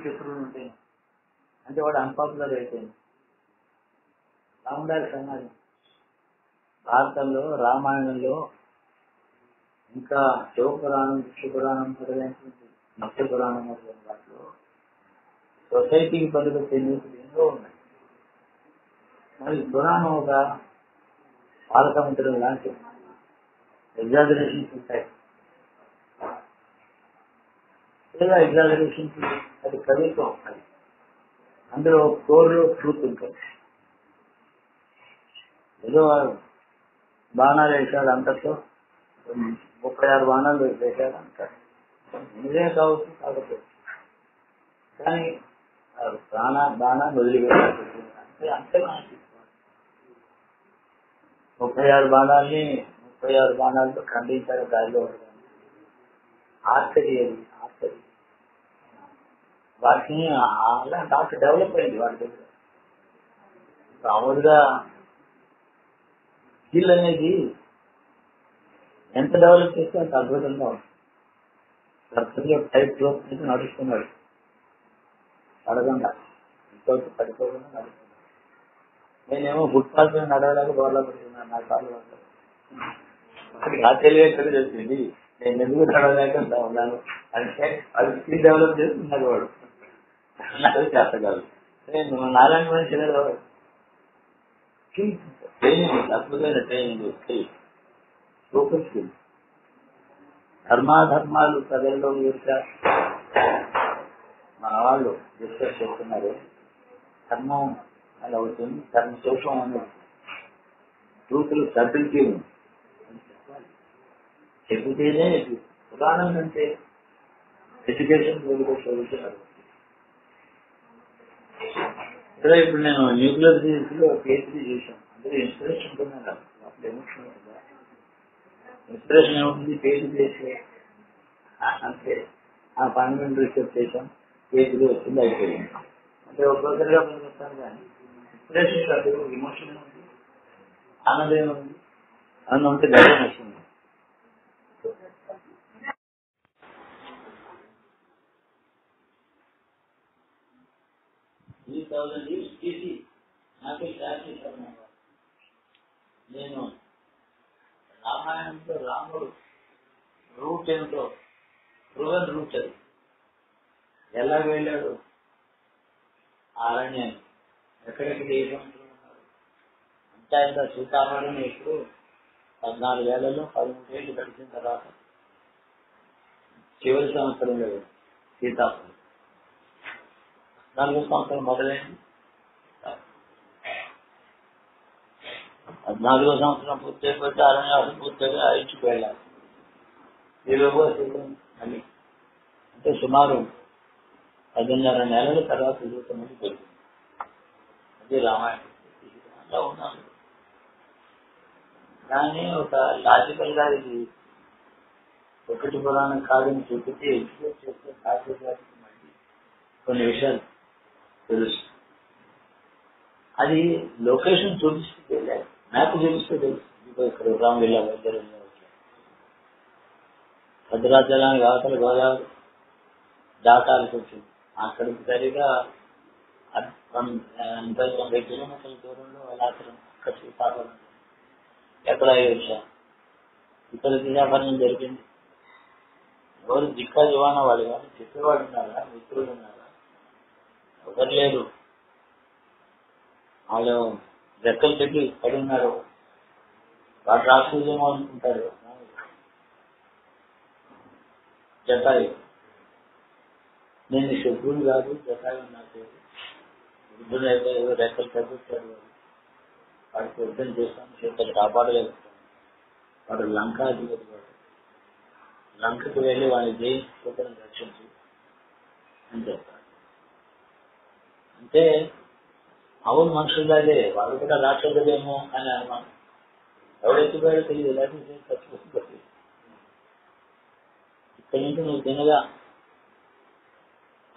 శత్రువులు ఉంటాయి అంటే వాడు అన్పాపులర్ అయిపోయింది. రాముడారి సమాజం భారతంలో, రామాయణంలో, ఇంకా శివపురాణం, విష్ణుపురాణం మొదలైనటువంటి మత్స్య పురాణం మొదలైన వాటిలో సొసైటీకి పనికొచ్చే నీతులు ఎన్నో ఉన్నాయి. మరి పురాణం ఒక పాలకమంత్రం లాంటి ఎగ్జాజరేషన్స్ ఉంటాయి. లేదా ఎగ్జాజరేషన్స్ అది కవిత్వం, అది అందులో కోర్లో ట్రూత్ ఉంటుంది. ఏదో బాణాలు వేశాడు అంతతో 36 బాణాలు వేశాడు అంటారు. నిజమే కావచ్చు, కాకపోతే కానీ బాణాన్ని వదిలిపెట్టాడు అంటే అంతే. 36 బాణాలని 36 బాణాలతో ఖండించారు గాలిలో. ఆర్చరీ, అది ఆర్చరీ. వాటిని అలాంటి ఆర్ట్ డెవలప్ అయింది వాటి దగ్గర. మామూలుగా స్కిల్ అనేది ఎంత డెవలప్ చేస్తే అంత అద్భుతంగా ఉంటుంది. సర్కల్లో టైప్ క్లోజ్ నుంచి నడుస్తున్నాడు, పడకుండా ఇంకొకటి పడిపోకుండా నడుస్తున్నాడు. నేనేమో ఫుట్పాత్ మీద నడవలేక గోడలో పెడుతున్నాను, నా కాళ్ళు తెలియకుండా చెప్పింది. నేను ఎందుకు నడవలేక ఉన్నాను అంటే అది స్కిల్ డెవలప్ చేస్తున్నాడు వాడు, నాకు చేస్తగలరు. నారాయణ మనిషి ట్రైనింగ్, అద్భుతమైన ట్రైనింగ్, సూపర్ స్కిల్. ధర్మాధర్మాలు ప్రజల్లో మన వాళ్ళు డిస్కస్ చేస్తున్నారు. ధర్మం అలా అవుతుంది, ధర్మ సూక్ష్మం అనేది ట్రూతులు సటిల్టీ ఉంది చెబితేనే. పురాణం అంటే ఎడ్యుకేషన్ చదువుతున్నారు. సరే, ఇప్పుడు నేను న్యూక్లియర్ ఫిజిక్స్ లో PhD చేశాను. అందులో ఇన్స్పిరేషన్ ఉంటున్నాను, అప్పుడు ఎమోషన్ ఉంటుందా? ఇన్స్పిరేషన్ ఏముంటుంది? PhD చేసే అంటే ఆ ఫండమెంటల్ రీసెర్చ్ చేశాం, PhD వచ్చింది, అయిపోయింది. అంటే ఒక్కొక్కరిగా ముందుకు వస్తాను. కానీ ఇన్స్పిరేషన్ కాదు, ఎమోషన్ ఏముంది, ఆనందం ఏముంది, ఆనందం అంటే గర్వం వస్తుంది. నాకే క్లాస్ చేశాను. నేను రామాయణంతో రాముడు రూట్ ఏమిటో ప్రూవెన్ రూట్, అది ఎలా వెళ్ళాడు, అరణ్యాన్ని ఎక్కడెక్కడ ఏ సంవత్సరం ఉన్నారు అంటే ఆయన సీతారాముని ఇప్పుడు 14 ఏళ్లలో 13 ఏళ్ళు గడిచిన తర్వాత చివరి సంవత్సరంలో సీతాపతి 14వ సంవత్సరం మొదలైంది. 14వ సంవత్సరం పూర్తి అయిపోతే అరణ్యవాసం పూర్తిగా ఇంటికి వెళ్ళాలి. ఈలోగా మళ్ళీ అంటే సుమారు 10.5 నెలల తర్వాత జీవితమని దొరికింది. అది రామాయణం. అలా ఉన్నాను. కానీ ఒక లాజికల్ గా ఇది ఒకటి పురాణం కాదని చెప్పితే ఎగ్జిక్యూట్ చేస్తే కాసేపు మళ్ళీ కొన్ని విషయాలు తెలుసు. అది లొకేషన్ చూపిస్తే తెలియాలి, మ్యాప్ చూపిస్తే తెలుసు. ఇక్కడ రామ్ వెళ్ళా, వైద్యులు భద్రాచలానికి అవతల గోదావరి దాటాల్సి వచ్చింది. అక్కడికి సరిగా 80-90 కిలోమీటర్ల దూరంలో వెళ్ళాల్సిన అక్కడ శ్రీకాకుళం, ఎక్కడ అయ్యొచ్చా ఇక్కడ శ్రీకాకుళం జరిగింది. ఎవరు దిక్కా దివానా వాళ్ళు కానీ చెప్పేవాడు ఉన్నారా, మిత్రులు ఉన్నారా? ఎవరు లేరు. వాళ్ళు రెక్కలు పెట్టి పడి ఉన్నారు. వాడు రాష్ట్రీయమో అనుకుంటారు. జటాయు, నేను శత్రువులు కాదు, జటాయు నాకు వృద్ధులు అయితే రెక్కలు తగ్గుతాడు. వాడికి యుద్ధం చేస్తాను, చేతులు కాపాడలేకపోతాను. వాడు లంకా అధిపతి, వాడు లంకకు వెళ్ళి వాడిని జయించి చేతులను రక్షించి అని చెప్తాడు. అంటే అవును, మనుషులాగే వాళ్ళు కూడా రాక్షసులేమో అని అనుమానం. ఎవడెత్తిపోయాడో తెలియదు, లేకపోతే చచ్చిపోతుంది. ఇక్కడి నుంచి నువ్వు తినగా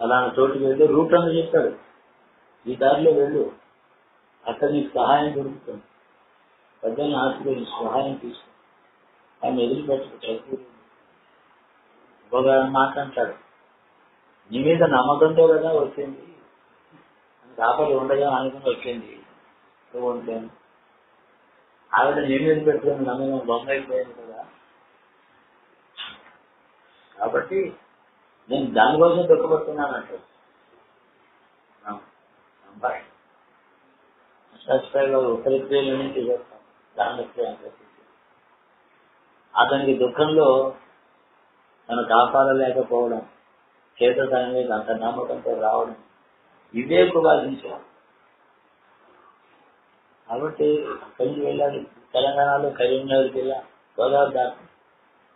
అలాంటి చోటుకి వెళ్ళు, రూట్ అని చెప్తాడు, ఈ దారిలో వెళ్ళు, అక్కడ నీకు సహాయం దొరుకుతుంది. పెద్దల్ని ఆశీర్వదించి సహాయం తీసుకో, ఆయన వదిలిపెట్టకు. ఒక మాట అంటాడు, నీ మీద నమ్మకంతో కదా వచ్చింది, కాపలు ఉండగా అనుకుని వచ్చింది. ఉంటాను ఆవిడ నీ మీద పెట్టుకుని నమ్మకం బొమ్మ అయిపోయింది కదా. కాబట్టి నేను దానికోసం దుఃఖపడుతున్నానంటే సంపాషణలో ఉపరిక్రియల నుంచి చేస్తాం. దానికి అతనికి దుఃఖంలో తను కాపాడలేకపోవడం, చేత తన మీద అంత నమ్మకంతో రావడం, ఇదే బాధించాం. కాబట్టి అక్కడి నుంచి వెళ్ళాలి. తెలంగాణలో కరీంనగర్ జిల్లా, గోదావరి దాటి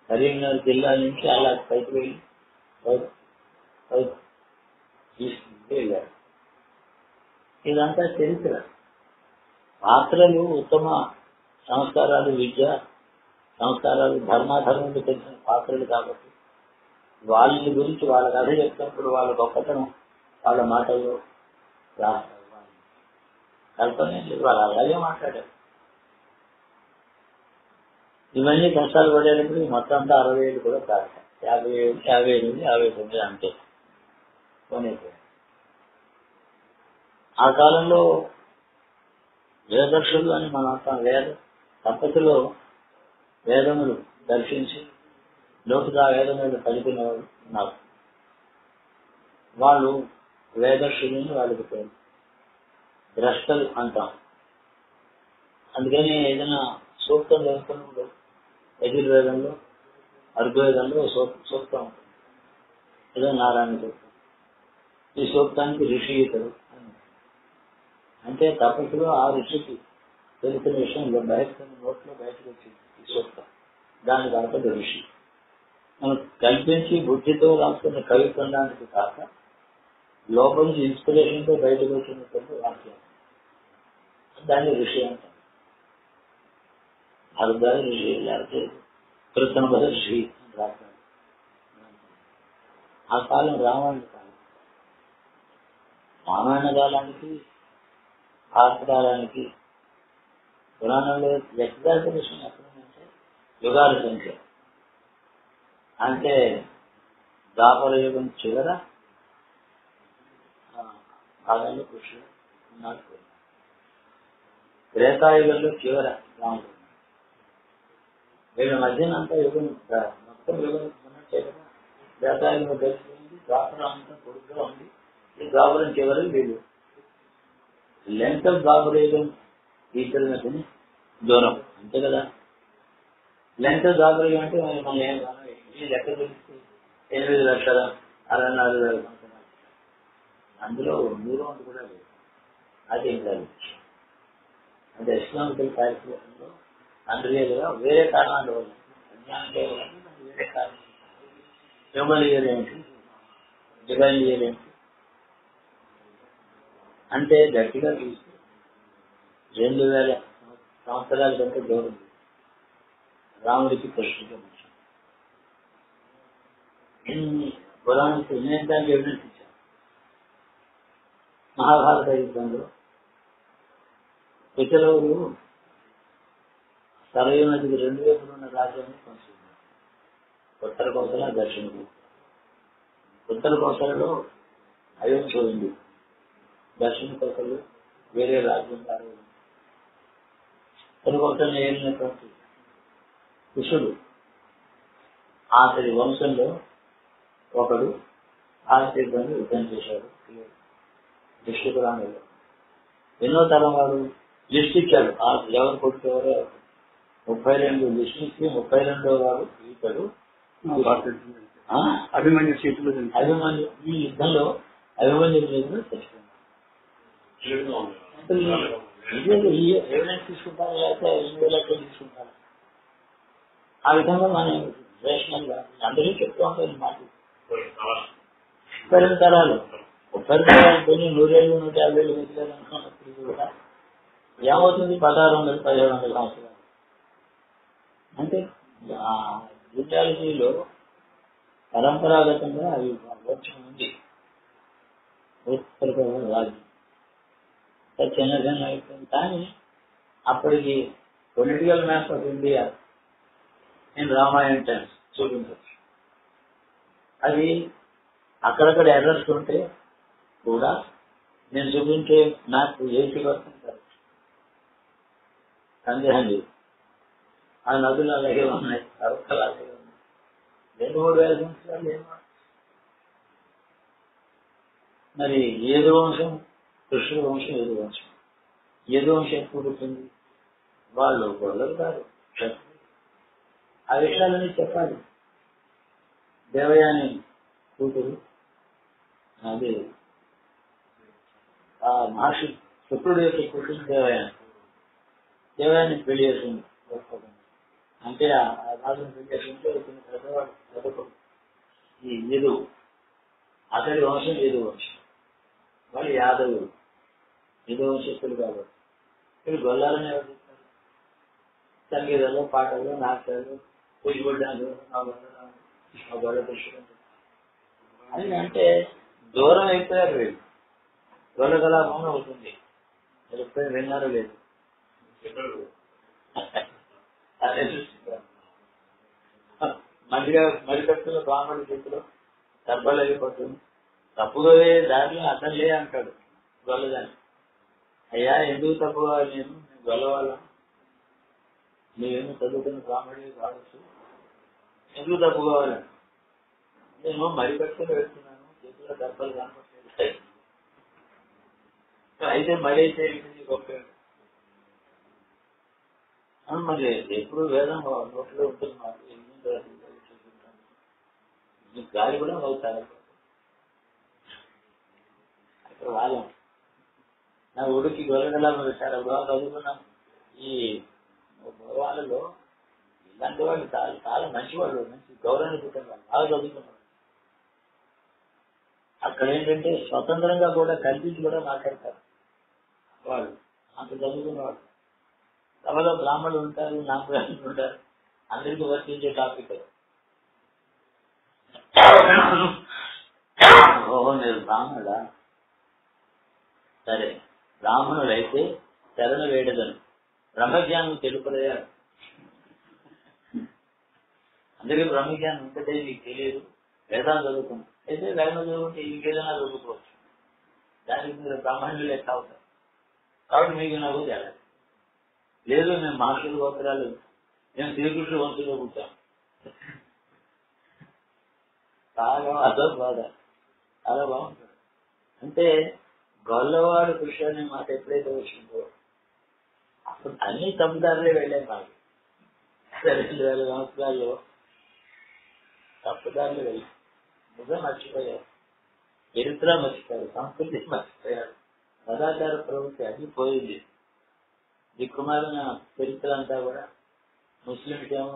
కరీంనగర్ జిల్లా నుంచి అలా పైకి వెళ్ళి వెళ్ళారు. ఇదంతా చరిత్ర. పాత్రలు ఉత్తమ సంస్కారాలు, విద్య సంస్కారాలు, ధర్మాధర్మంలో తెలిసిన పాత్రలు కాబట్టి వాళ్ళ గురించి వాళ్ళ కథ చెప్తున్నప్పుడు వాళ్ళ గొప్పతనం వాళ్ళ మాటల్లో రాస్తారు. కల్పన వాళ్ళు అలాగే మాట్లాడారు. ఇవన్నీ కష్టాలు పడేటప్పుడు మొత్తం అంతా 60 ఏళ్ళు కూడా కాదు, 58, 59 అంతే పోనైపోయాయి. ఆ కాలంలో వేదర్శులు అని మన వేద తపస్సులో వేదములు దర్శించి లోతుగా వేదములు కలిపిన వాళ్ళు ఉన్నారు. వాళ్ళు వేదర్శులని వాళ్ళకి పేరు, ద్రష్టలు అంటాం. అందుకని ఏదైనా సూక్తం చదువుకున్నప్పుడు యజుర్వేదంలో, అర్ఘవేదంలో సూక్తం ఉంటుంది. ఏదో నారాయణ సూక్తం. ఈ సూక్తానికి ఋషి ఇతడు అంటే తపస్సులో ఆ ఋషికి తెలిసిన విషయంలో నోట్లో బయటకు వచ్చింది ఈ సూక్తం. దానికి అర్థం ఋషి. మనం కల్పించి బుద్ధితో రాసుకున్న కవిత్వానికి కాక లోపల నుంచి ఇన్స్పిరేషన్తో బయటకు వచ్చినటువంటి వాక్యం, దాన్ని ఋషి అంటాం. అర్థాలు ఋషి, లేకపోతే కృష్ణ ఋషి అని రాస్తాడు. ఆ కాలం రామాయణ కాలం. రామాయణ కాలానికి భారత కాలానికి పురాణంలో వ్యక్తిగత విషయం ఎక్కడంటే యుగాల సంఖ్య. అంటే ద్వాపర యుగం చివర భాగంలో కృష్ణుడు ఉన్నాడు. త్రేతాయుగంలో చివర రాముడు. వీళ్ళ మధ్యన అంతా యుగం మొత్తం యుగం ఉన్నట్టే కదా. త్రేతాయుగం తెలిసింది, ద్వాపరం అంతా పొడుగ్గా ఉంది. ఈ ద్వాపరం చివరి వీళ్ళు లెంత్ ఆఫ్ ద్వాపరయుగం ఈశ్వరు మధ్యని దూరం అంతే కదా. లెంత్ ఆఫ్ ద్వాపరయుగం అంటే మనం ఏం ఈ లెక్క తెలిసి 8,64,000 సంవత్సరాలు. అందులో దూరం కూడా లేదు. అది ఏం లేదు. అంటే ఎస్లామికల్ క్యాలిక్యులేషన్లో అందులో వేరే కారణాల వల్ల అజ్ఞానం వేరే కారణం. హ్యూమన్ ఇయర్ ఏంటి, డివైన్ ఇయర్ ఏంటి అంటే గట్టిగా చూస్తే 2,000 సంవత్సరాల కంటే దూరం రాముడికి కృష్ణుడికి మధ్య. ఇన్ని పురాణానికి వినయడానికి ఎవిడెన్స్ ఇచ్చారు. మహాభారత యుద్ధంలో పితరులు సరయూ నదికి 2 వైపులు ఉన్న రాజ్యాన్ని పంచుతున్నారు. ఉత్తర కోసల, దక్షిణ కోసల. ఉత్తర కోసలలో అయోధ్య ఉంది, దక్షిణ కోసలు వేరే రాజ్యం కాదు. ఉత్తర కోసలు ఏలినటువంటి కుషుడు అతడి వంశంలో ఒకడు భారతీయులను యుద్ధం చేశాడు. దృష్టిపురాణంలో ఎన్నో తరం వాడు లిస్ట్ ఇచ్చాడు. ఎవరు కొడుకు ఎవరో 32 లిస్ట్ ఇచ్చి 32వ వాడు ఇతడు అభిమన్యు చేతులు. అభిమన్యు ఈ యుద్ధంలో అభిమన్యు చేతులు తెచ్చుకున్నాడు. ఎవిడెన్స్ తీసుకుంటారు, లేకపోతే ఇండియాలో తీసుకుంటారు. ఆ విధంగా మనం రేషనల్ గా అందరికీ చెప్తూ ఉంటారు మాట. 32 తరాలు 30 తరాలు కొన్ని 100 ఏళ్ళు 150 ఏళ్ళు మిగిలేదు అనుకున్నప్పుడు కూడా ఏమవుతుంది 1600 1700 సంవత్సరాలు. అంటే విద్యాలజీలో పరంపరాగతంగా అవి వర్షం ఉంది. రాజు చిన్న చిన్న అయిపోయింది. కానీ అప్పటికి పొలిటికల్ మ్యాప్ ఆఫ్ ఇండియా నేను రామాయణ టైమ్స్ చూపించవచ్చు. అది అక్కడక్కడ ఎర్రర్స్ ఉంటే కూడా నేను చూపించే నాకు 80% సందేహం లేదు. ఆ నదులు అలాగే ఉన్నాయి, పర్వతాలు అలాగే ఉన్నాయి. 2-3 వేల సంవత్సరాలు ఏమో. మరి ఏదో వంశం కృష్ణుడు వంశం, ఏదో వంశం. ఏదో వంశం ఎప్పుడు పుట్టింది? వాళ్ళు గొడవలు కాదు, ఆ విషయాలన్నీ చెప్పాలి. దేవయాని కూతురు అది ఆ మహర్షి శుక్రుడు యొక్క కూతురు దేవయాని పెళ్లి చేసింది. అంటే ఆ రాజుని పెళ్లి చేసింటే ఇతను పెద్దవాడు, పెద్దకొడు. ఈ యదు అతడి వంశం యదు వంశం, వాళ్ళు యాదవులు, యదు వంశస్థులు కాబట్టి వీళ్ళు గొల్లాలని ఎవరు చెప్తారు? సంగీతంలో, పాటలు, నాట్యాలు, పూజపడ్డాలు, ఆ గొల్ల కృష్ణుడు అని అంటే దూరం అయిపోయారు వీళ్ళు. గొల్లగలాభం అవుతుంది. ఎప్పుడైనా విన్నారో లేదు? అదే మరికట్టులో బ్రాహ్మణుడి చేతిలో దెబ్బలు అయిపోతుంది. తప్పుగా దారిలో అతనులే అంటాడు గొల్లదాన్ని. అయ్యా ఎందుకు తప్పుగా నేను గొల్లవాళ్ళం, నువ్వేమో చదువుకున్న బ్రాహ్మణుడివి కావచ్చు, ఎందుకు తప్పు కావాలని? నేను మరికట్టులో వెళ్తున్నాను, చేతిలో దెబ్బలు కనపడలేదు. అయితే మరీ అయితే గొప్ప మరి ఎప్పుడు వేదం నోట్లో ఉంటుంది. మీకు గాలి కూడా అవుతారు. అక్కడ వాళ్ళం నా ఊరికి గొర్రెలా పెట్టారు. బాగా చదువుకున్నాం. ఈ వాళ్ళలో ఇలాంటి వాళ్ళు చాలా చాలా మంచివాళ్ళు, మంచి గౌరవాన్ని పుట్టినవాళ్ళు, బాగా చదువుకున్నారు. అక్కడ ఏంటంటే స్వతంత్రంగా కూడా కల్పించి కూడా మాట్లాడతారు వాళ్ళు, అంత చదువుకున్నవాళ్ళు. సభలో బ్రాహ్మణులు ఉంటారు, నామబ్రాహ్మణులు ఉంటారు, అందరికీ వర్తించే టాపిక్. ఓహో మీరు బ్రాహ్మణుడా? సరే, బ్రాహ్మణులైతే శరణ వేడదను, బ్రహ్మజ్ఞానం తెలుపలేరు. అందరికీ బ్రహ్మజ్ఞానం ఉంటే మీకు తెలియదు, వేదాలు చదువుకుంటాం. అయితే వేదం చదువుకుంటే ఇంకేదైనా చదువుకోవచ్చు, దానికి మీరు బ్రాహ్మణులు ఎట్లా అవుతారు? కాబట్టి మీకు నాకు తేడా లేదు. మేము మహర్షుల గోత్రాలు, మేము శ్రీకృష్ణుడు వంశంలో పుట్టాం. బాగా అదో బాధ, చాలా బాగుంటుంది. అంటే గొల్లవాడు కృష్ణ అనే మాట ఎప్పుడైతే వచ్చిందో అప్పుడు అన్ని తప్పుదారులే వెళ్ళాయి. మాకు 2000 సంవత్సరాల్లో తప్పుదారులు వెళ్ళి నిజం మర్చిపోయారు, చరిత్ర మర్చిపోయారు, సంస్కృతి మర్చిపోయారు, సదాచార ప్రవృత్తి అది పోయింది. దిక్కుమాలిన చరిత్ర అంతా కూడా ముస్లింస్ ఏమో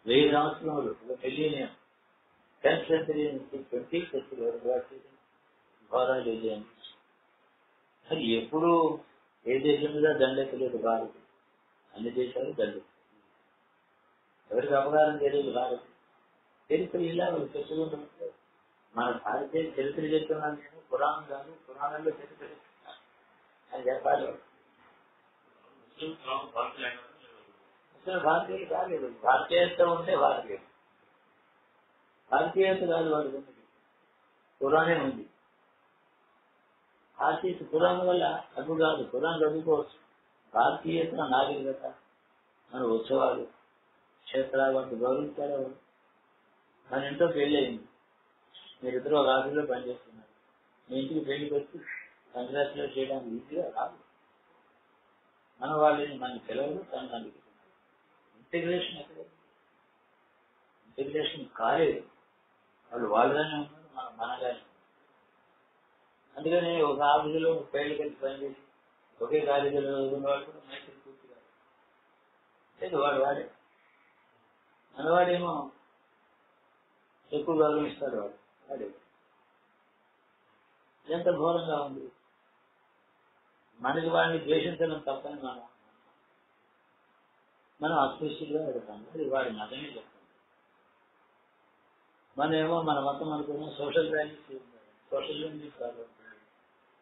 1000 సంవత్సరములు, 1 మిలియన్ 10th century నుంచి 20th century వరకు ఘోరాలు వెళ్ళాను. అది ఎప్పుడు ఏ దేశం మీద దండెక్కలేదు భారత్, అన్ని దేశాలు దండెక్కి ఎవరికి అపకారం తెలియదు భారత్. చరిత్ర ఇలా వాళ్ళు చెప్పుకుంటుంటే మన భారతీయ చరిత్ర చెప్తున్నాను నేను, పురాణం కాదు, పురాణంలో చరిత్ర చెప్తున్నాను అని చెప్పాలి. భారతీయులు కాలేదు, భారతీయత ఉంటే భారతీయులు, భారతీయత కాదు వాడు, పురాణం ఉంది. భారతీయత పురాణం వల్ల అడ్డు కాదు, పురాణం చదువుకోవచ్చు. భారతీయత నాగరికత, మన ఉత్సవాలు, క్షేత్రాలు వాటిని గౌరవించాలి. మన ఇంట్లో పెళ్లి అయింది, మీరిద్దరూ ఒక ఆఫీసులో పనిచేస్తున్నారు, మీ ఇంటికి పెళ్లికి వచ్చి కంగ్రాచులేట్ చేయడానికి ఈజీగా రాదు. మన వాళ్ళని మన పిల్లలు తను అందుకుంటున్నారు. ఇంటిగ్రేషన్ ఎక్కడ? ఇంటిగ్రేషన్ కాలేదు. వాళ్ళుగానే ఉన్నారు, మనం మనగానే. అందుకని ఒక ఆఫీసులో 30 ఏళ్ళు కలిసి పనిచేసి ఒకే కాలేజీలో చదువుకున్న వాళ్ళు కూడా మైత్రి పూర్తిగా లేదు. వాడే మనవాడేమో ఎక్కువ గౌరవిస్తాడు, వాడే. ఎంత ఘోరంగా ఉంది. మనకి వాడిని ద్వేషించడం తప్పని మనం అస్పృశ్యంగా పెడతాం. అది వాడి మతమే చెప్తాం. మనమేమో మన మతం అనుకున్నాం, సోషల్ వాల్యూస్, సోషల్ వాల్యూస్ కాదు,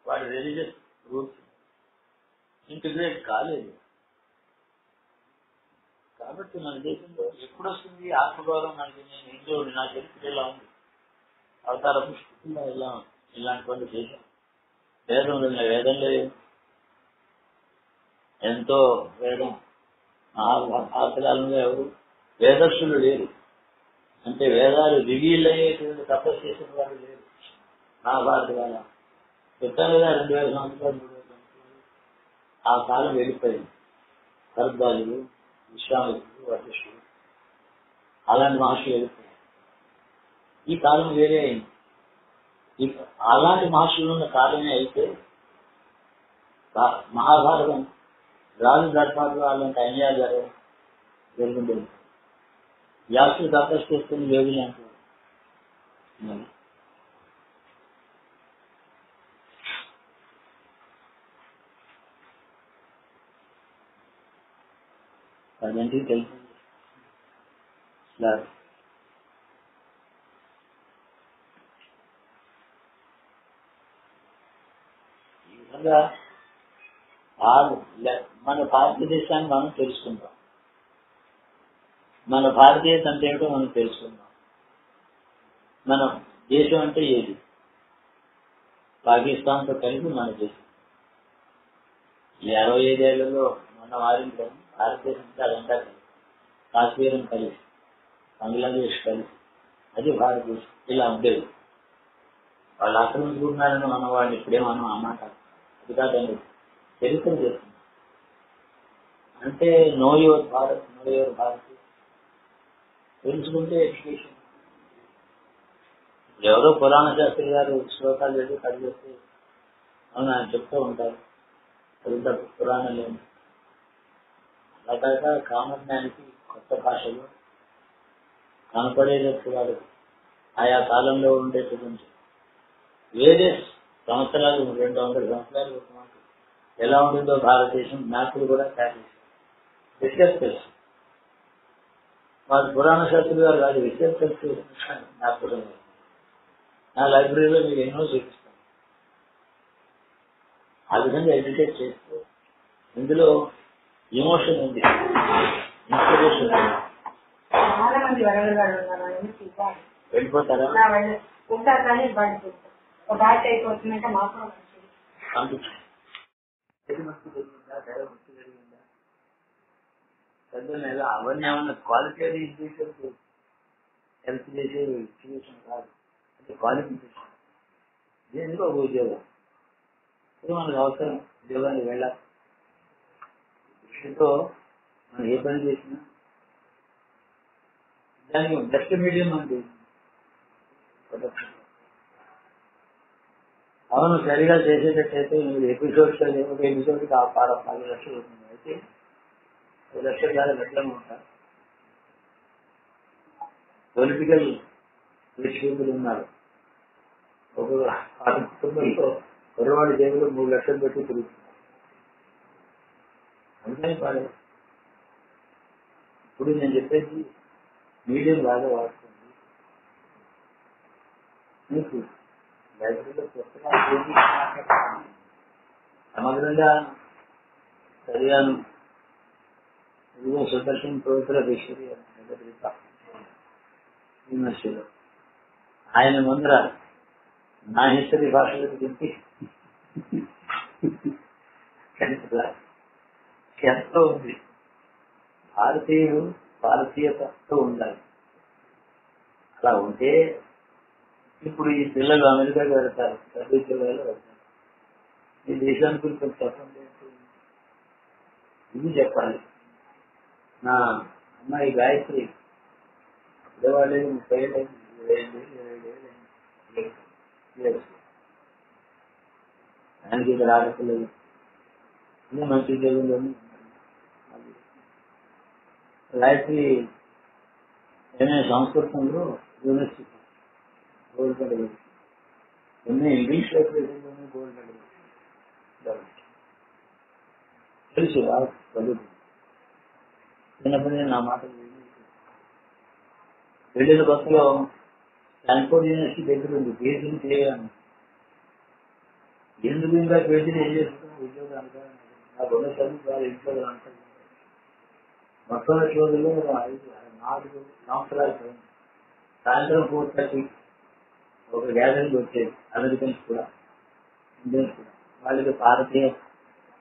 వాడి రిలీజియస్ రూల్స్ ఇంటిగ్రేట్ కాలేదు. కాబట్టి మన దేశంలో ఎప్పుడు వస్తుంది ఆత్మగౌరవం? మనకి నేను హిందువుని, నా చరిత్ర ఎలా ఉంది, అవతార పుష్పంలో ఇలాంటి చేశాం. వేదంలో ఎంతో వేదం మహాభారతకాలంలో ఎవరు వేదస్సులు లేరు, అంటే వేదాలు రివీల్ అయ్యేటువంటి తపస్సు చేసిన వాళ్ళు లేరు. మహాభారత కాలం చెప్తాను కదా, 2000 సంవత్సరాలు 3000 సంవత్సరాలు ఆ కాలం వెళ్ళిపోయింది. భరద్వాజులు, విశ్వామిత్రులు, వశిష్ఠులు అలాంటి మహర్షులు వెళ్ళిపోయారు. ఈ కాలం వేరే అయింది. అలాంటి మహర్షులు ఉన్న కాలమే అయితే మహాభారతం రాజు దర్బార్లో అలాంటి అన్యాయాలు జరుగుతుంది. వ్యాసులు తపస్సు చేస్తుంది యోగులు అంటారు. అదేంటి తెలుసు. ఈ విధంగా మన భారతదేశాన్ని మనం తెలుసుకుంటాం, మన భారతీయత అంటే ఏమిటో మనం తెలుసుకుందాం. మనం దేశం అంటే ఏది? పాకిస్తాన్తో కలిపి మన దేశం. 65 ఏళ్లలో మన వారించడం భారతదేశం అంటే అదంతా కలిసి, కాశ్మీరం కలిసి, బంగ్లాదేశ్ కలిసి, అది భారతదేశం. ఇలా ఉండేది. వాళ్ళు ఆక్రమించుకుంటున్నారని మన వాళ్ళు ఇప్పుడేమన్నా అన్నమాట. అది కాదండి, చరిత్ర చేస్తుంది. అంటే know your Bharat, know your Bharat తెలుసుకుంటే ఎడ్యుకేషన్. ఎవరో పురాణ శాస్త్రి గారు శ్లోకాలు పెట్టి కట్ చేస్తే అవును ఆయన చెప్తూ ఉంటారు, అది తప్ప పురాణం లేదు. అలాగా కామన్ మ్యాన్కి కొత్త భాషలో కనపడేటట్టు వాడు ఆయా కాలంలో ఉండేటువంటి వేరే సంవత్సరాలు 200 సంవత్సరాలు ఎలా ఉంటుందో భారతదేశం మ్యాప్లు కూడా తయారు చేశారు. రీసెర్చ్ తెలుసు. వాళ్ళు పురాణ శాస్త్రులు గారు కాదు, రీసెర్చ్ చేసిన మ్యాప్లు. నా లైబ్రరీలో మీరు ఎన్నో చూపిస్తాను. ఆ విధంగా ఎడ్యుకేట్ చేస్తూ ఇందులో ఎమోషన్ ఉంది, ఇన్స్పిరేషన్ ఉంది. చాలా మంది వెళ్ళిపోతారా? ఉంటారు కానీ ఒక బాధ్యత అయిపోతుందంటే మాకు పెద్దలు అవన్నీ ఏమన్నా క్వాలిఫైడ్ ఎడ్యుకేషన్ హెల్ప్ చేసే ఎడ్యుకేషన్ కాదు, అంటే క్వాలిఫికేషన్. దేనికి ఒక ఉద్యోగం మనకు అవసరం, ఉద్యోగానికి వెళ్ళాలి. దృష్టితో మనం ఏ పని చేసినా దానికి బెస్ట్ మీడియం అండి. అవును, సరిగా చేసేటట్టయితే మీరు ఎపిసోడ్స్ ఒక ఎపిసోడ్కి 10 లక్షలు అవుతుంది. అయితే 10 లక్షలు కాదు, లక్షలు ఉంటారు. పొలిటికల్ రిచ్ పీపుల్ ఉన్నారు. ఒక కుటుంబంలో కుర్రవాడి జేబులో 3 లక్షలు పెట్టి తిరుగుతున్నారు. అందుకని పాడే. ఇప్పుడు నేను చెప్పేసి మీడియం బాగా వాడుతుంది. మీకు లైబ్రరీలో పుస్తకాలు సమగ్రంగా చదివాను. ఇదిగో సుదర్శన్ పవిత్ర విశ్వరి యూనివర్సిటీలో ఆయన ముందర నా హిస్టరీ భాషలకు దింపి ఎంతో ఉంది. భారతీయుడు భారతీయతతో ఉండాలి. అలా ఉంటే ఇప్పుడు ఈ పిల్లలు అమెరికాకి వెళ్తారు, చదువుకునే వెళ్తారు. ఈ దేశానికి కొంచెం చెప్పండి, ఇది చెప్పాలి. నా అమ్మాయి గాయత్రి అప్పుడే వాళ్ళు 30 ఏళ్ళు, 25 ఏళ్ళు ఆయనకి ఇక్కడ ఆడపిల్లలు మంచి ఉద్యోగంలో. గాయత్రి ఏమైనా సంస్కృతంలో యూనివర్సిటీ గోల్డ్ మెడల్, ఎన్నో ఇంగ్లీష్ లైబ్రరీలోనే గోల్డ్ మెడల్ తెలుసు. చదువు చిన్నప్పుడు నా మాట వెళ్ళిన బస్సులో స్టాన్ఫోర్డ్ యూనివర్సిటీ దగ్గర ఉంది, పేజీని చేయాలి. ఎందుకు ఇంకా పేజీని ఏం చేస్తున్నాం ఉద్యోగానికి? నాకు ఉన్న చదువు వాళ్ళు ఇంట్లో అంటారు. మొట్టమొదటి రోజుల్లో 4 సంవత్సరాలు సాయంత్రం 4:30 ఒక గ్యాదరింగ్ వచ్చేది, అమెరికన్స్ కూడా ఇండియన్స్ కూడా. వాళ్ళకి భారతీయ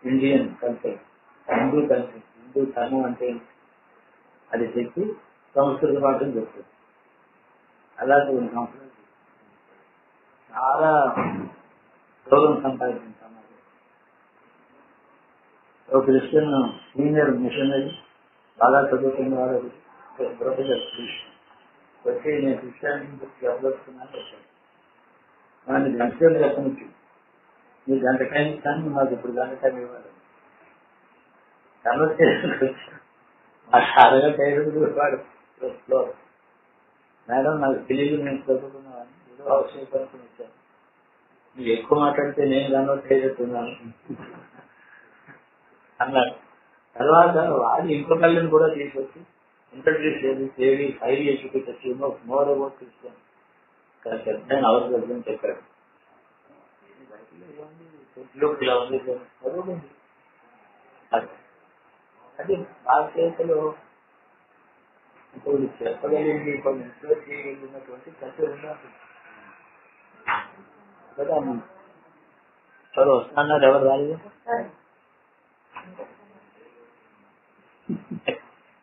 Indian culture, Hindu culture, Hindu ధర్మం అంటే అది చెప్పి సంస్కృత పాఠం చెప్తుంది. అలాగే సంవత్సరాలు చాలా గౌరవం సంపాదించిన సమాజం. ఒక క్రిస్టియన్ సీనియర్ మిషనరీ బాగా చదువుకున్న వారు ప్రొఫెసర్ క్రిస్టియన్ వచ్చి నేను క్రిస్టియానిటీ గురించి ఎవరుస్తున్నాను వచ్చాను. మనం గంటలు చెప్పవచ్చు, మీరు గంట టైం ఇస్తాను, మాకు ఇప్పుడు గంట టైం ఇవ్వాలి. కన్వర్సేషన్ అరగంట 5 వాడు మేడం నాకు తెలియదు, నేను చదువుకున్నాను, ఏదో అవసరం పనుకుని వచ్చాను, మీరు ఎక్కువ మాట్లాడితే నేను కన్వర్ట్ చేస్తున్నాను అన్నాడు. తర్వాత వాడు ఇంకో కళ్ళని కూడా తీసుకొచ్చి ఇంట్రడ్యూస్ చేసి highly educated more about Christian culture అవసరం చెప్పాడు. ఇలా ఉంది చదువుకుంది. అది భారతదేశంలో ఇప్పుడు చెప్పగలిగింది, కొన్ని ఇన్ఫ్లుయెన్స్ చేయగలిగినటువంటి కల్చర్ ఉన్నది కదా. సరే వస్తున్నారు, ఎవరు రాలేదు.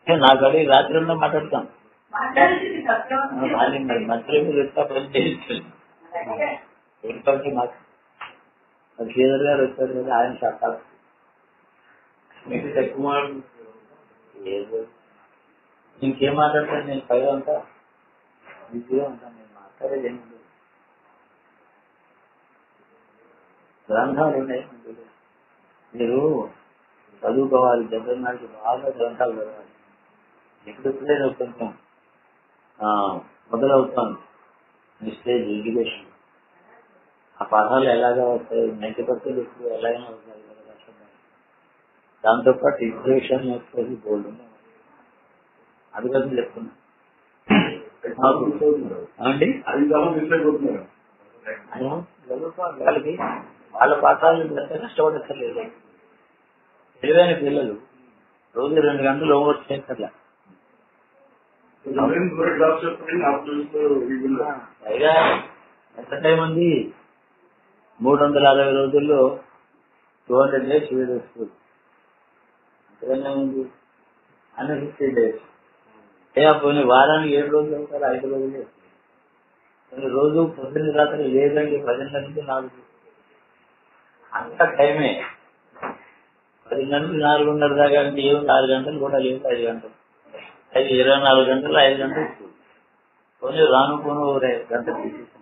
నాకు అడిగి రాత్రిలో మాట్లాడతాం. మరి మంత్రి చెప్తా పని చేయించాలి. మాకు శ్రీధర్ గారు వచ్చారు కదా, ఆయన చెప్పాలి. మీకు ఎక్కువ ఏదో ఇంకేం మాట్లాడతాను నేను, పైగా ఉంటా బిజీగా ఉంటాను, నేను మాట్లాడేది ఏమి లేదు. గ్రంథాలు ఉన్నాయి, మీరు చదువుకోవాలి, జగన్నాడికి బాగా గ్రంథాలు చదవాలి. ఎప్పుడెప్పుడే కొంచెం మొదలవుతాను మీ స్టేజ్ ఎడ్యుకేషన్. ఆ పాఠాలు ఎలాగా వస్తాయి, 90% ఎక్కువ ఎలాగైనా అవుతాయి కదా కష్టంగా. దాంతోపాటు ఇన్ఫ్లేషన్ ఎక్కువ గోల్డ్ ఉన్నాయి, అది కదా చెప్తున్నా అండి. వాళ్ళకి వాళ్ళ పాఠాలు కష్టపడక్కర్లేదు. తెలివైన పిల్లలు రోజు 2 గంటలు హోంవర్క్ చేస్తారులే. పైగా ఎంత టైం ఉంది, 360 రోజుల్లో 200 days వీడియో స్కూల్, అంతకన్నా ఉంది 150 days. పోనీ వారానికి 7 రోజులు అవుతారు, 5 రోజులు. రోజు పొద్దున్న రాత్రి లేదండి 10 నుంచి 4 అంత టైమే. 10 నుంచి 4:30 దాకా అంటే ఏమి 4 గంటలు కూడా లేదు, 5 గంటలు, 24 గంటలు, 5 గంటలు స్కూల్. పోనీ రాను పోను 1 గంట తీసేసిన